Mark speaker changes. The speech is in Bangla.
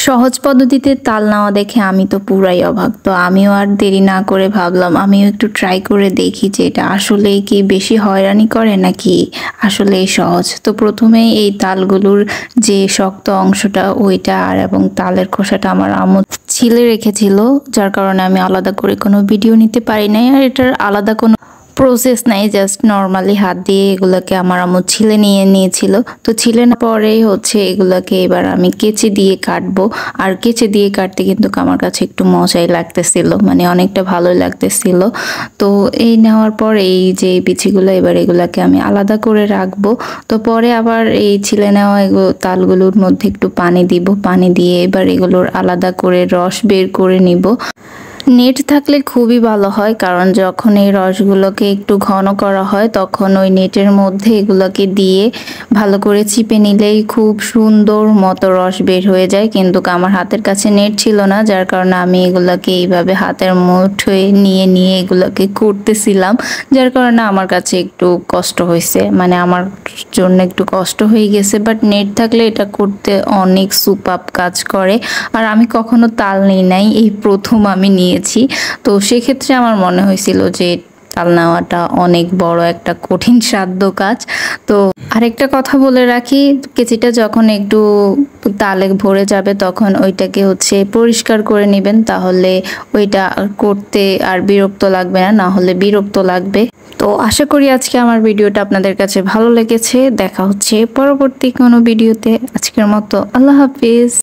Speaker 1: সহজ পদ্ধতিতে তাল নেওয়া দেখে আমি তো পুরাই অবাক। তো আমিও আর দেরি না করে ভাবলাম আমিও একটু ট্রাই করে দেখি যে এটা আসলেই কি বেশি হয়রানি করে নাকি আসলেই সহজ। তো প্রথমেই এই তালগুলোর যে শক্ত অংশটা ওইটা আর এবং তালের খোসাটা আমার আম্মু ছিলে রেখেছিল, যার কারণে আমি আলাদা করে কোনো ভিডিও নিতে পারি নাই। আর এটার আলাদা কোনো প্রসেস নাই, জাস্ট নর্মালি হাত দিয়ে এগুলোকে আমার আম্মু ছিলে নিয়েছিল। তো ছিলে না পরেই হচ্ছে এগুলোকে এবার আমি কেচি দিয়ে কাটবো। আর কেচি দিয়ে কাটতে কিন্তু আমার কাছে একটু মজাই লাগতেছিল, মানে অনেকটা ভালোই লাগতেছিল। তো এই নেওয়ার পর এই যে বিচিগুলো এবার এগুলাকে আমি আলাদা করে রাখবো। তো পরে আবার এই ছিলে নেওয়া তালগুলোর মধ্যে একটু পানি দিব, পানি দিয়ে এবার এগুলোর আলাদা করে রস বের করে নিব। নেট থাকলে খুবই ভালো হয়, কারণ যখন এই রসগুলোকে একটু ঘন করা হয় তখন ওই নেটের মধ্যে এগুলোকে দিয়ে ভালো করে চিপে নিলেই খুব সুন্দর মতো রস বের হয়ে যায়। কিন্তু আমার হাতের কাছে নেট ছিল না, যার কারণে আমি এগুলোকে এইভাবে হাতের মুঠোয় নিয়ে এগুলোকে করতেছিলাম, যার কারণে আমার কাছে একটু কষ্ট হয়েছে, মানে আমার জন্য একটু কষ্ট হয়ে গেছে। বাট নেট থাকলে এটা করতে অনেক সুপার কাজ করে। আর আমি কখনো তাল নিই নাই, এই প্রথম আমি নিয়েছি। তো সেক্ষেত্রে আমার মনে হয়েছিল যে তাল নেওয়াটা অনেক বড় একটা কঠিন সাধ্য কাজ। তো আরেকটা কথা বলে রাখি, কেচিটা যখন একটু তালে ভরে যাবে তখন ওইটাকে হচ্ছে পরিষ্কার করে নেবেন, তাহলে ওইটা করতে আর বিরক্ত লাগবে না, না হলে বিরক্ত লাগবে। তো আশা করি আজকে আমার ভিডিওটা আপনাদের কাছে ভালো লেগেছে। দেখা হচ্ছে পরবর্তী কোনো ভিডিওতে। আজকের মতো আল্লাহ হাফিজ।